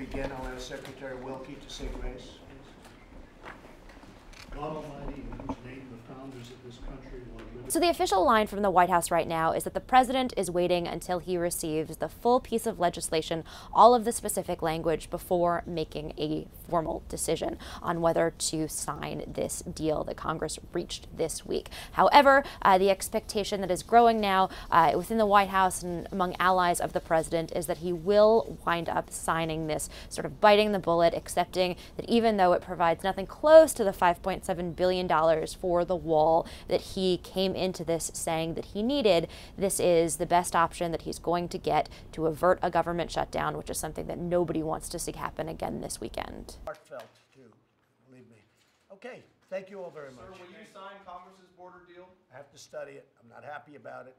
begin, I'll ask Secretary Wilkie to say grace. God Almighty, in whose name the founders of this country will live. So the official line from the White House right now is that the president is waiting until he receives the full piece of legislation, all of the specific language, before making a formal decision on whether to sign this deal that Congress reached this week. However, the expectation that is growing now within the White House and among allies of the president is that he will wind up signing this, sort of biting the bullet, accepting that even though it provides nothing close to the $5.7 billion for the wall that he came into this saying that he needed, this is the best option that he's going to get to avert a government shutdown, which is something that nobody wants to see happen again this weekend. Heartfelt, too, believe me. Okay, thank you all very much. Sir, will you sign Congress's border deal? I have to study it. I'm not happy about it.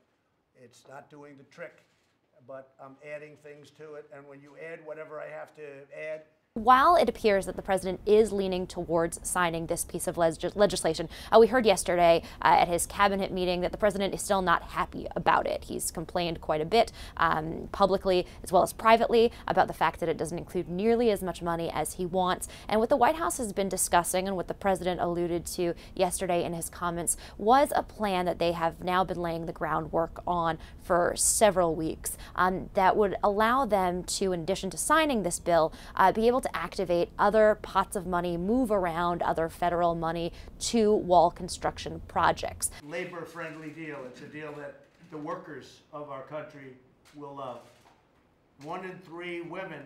It's not doing the trick, but I'm adding things to it. And when you add whatever I have to add, while it appears that the president is leaning towards signing this piece of legislation, we heard yesterday at his cabinet meeting that the president is still not happy about it. He's complained quite a bit publicly as well as privately about the fact that it doesn't include nearly as much money as he wants. And what the White House has been discussing and what the president alluded to yesterday in his comments was a plan that they have now been laying the groundwork on for several weeks that would allow them to, in addition to signing this bill, be able to activate other pots of money, move around other federal money to wall construction projects. Labor-friendly deal. It's a deal that the workers of our country will love. 1 in 3 women,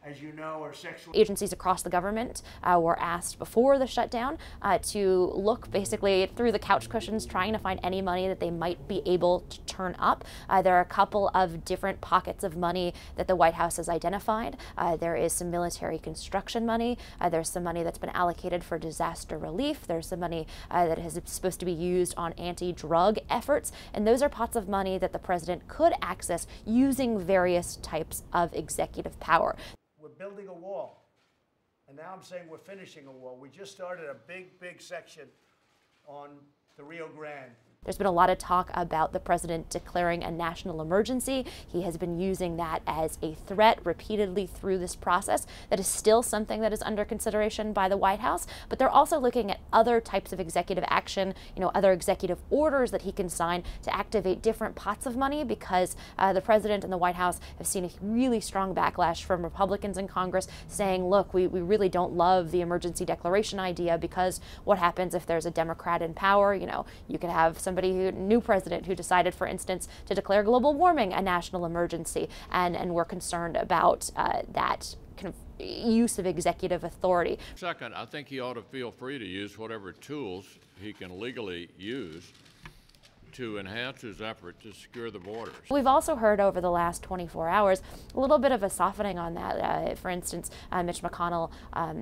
as you know, are sexually... Agencies across the government were asked before the shutdown to look basically through the couch cushions, trying to find any money that they might be able to turn up. There are a couple of different pockets of money that the White House has identified. There is some military construction money. There's some money that's been allocated for disaster relief. There's some money that is supposed to be used on anti-drug efforts. And those are pots of money that the president could access using various types of executive power. Building a wall, and now I'm saying we're finishing a wall. We just started a big section on the Rio Grande. There's been a lot of talk about the president declaring a national emergency. He has been using that as a threat repeatedly through this process. That is still something that is under consideration by the White House, but they're also looking at other types of executive action, other executive orders that he can sign to activate different pots of money, because the president and the White House have seen a really strong backlash from Republicans in Congress saying, look, we really don't love the emergency declaration idea, because what happens if there's a Democrat in power? You could have somebody new president who decided, for instance, to declare global warming a national emergency, and we're concerned about that kind of use of executive authority. Second, I think he ought to feel free to use whatever tools he can legally use to enhance his effort to secure the borders. We've also heard over the last 24 hours a little bit of a softening on that. For instance, Mitch McConnell,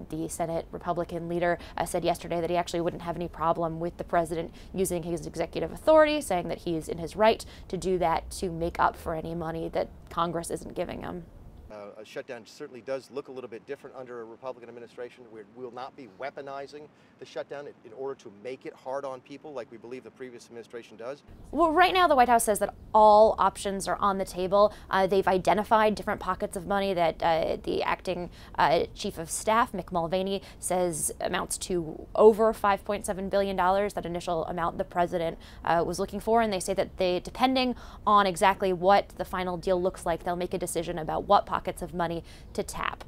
the Senate Republican leader, said yesterday that he actually wouldn't have any problem with the president using his executive authority, saying that he's in his right to do that to make up for any money that Congress isn't giving him. A shutdown certainly does look a little bit different under a Republican administration. We will not be weaponizing the shutdown in order to make it hard on people like we believe the previous administration does. Well, right now the White House says that all options are on the table. They've identified different pockets of money that the acting chief of staff, Mick Mulvaney, says amounts to over $5.7 billion, that initial amount the president was looking for. And they say that depending on exactly what the final deal looks like, they'll make a decision about what pockets of money to tap.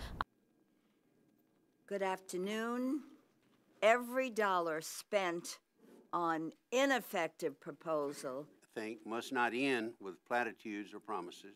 Good afternoon. Every dollar spent on ineffective proposal must not end with platitudes or promises.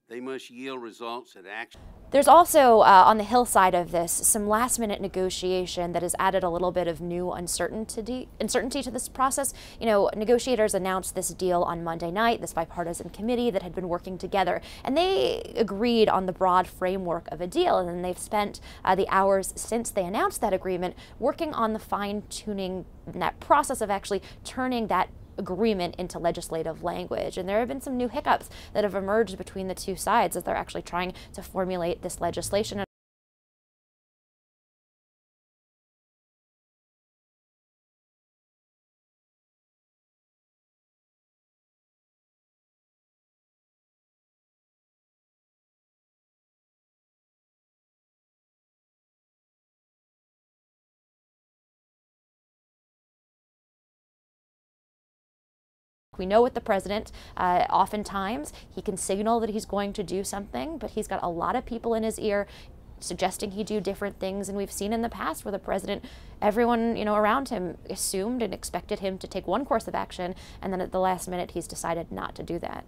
They must yield results that action. There's also, on the Hill side of this, some last-minute negotiation that has added a little bit of new uncertainty to this process. Negotiators announced this deal on Monday night, this bipartisan committee that had been working together, and they agreed on the broad framework of a deal, and then they've spent the hours since they announced that agreement working on the fine-tuning, that process of actually turning that agreement into legislative language. And there have been some new hiccups that have emerged between the two sides as they're actually trying to formulate this legislation. We know with the president, oftentimes he can signal that he's going to do something, but he's got a lot of people in his ear suggesting he do different things. And we've seen in the past where the president, everyone around him assumed and expected him to take one course of action, and then at the last minute he's decided not to do that.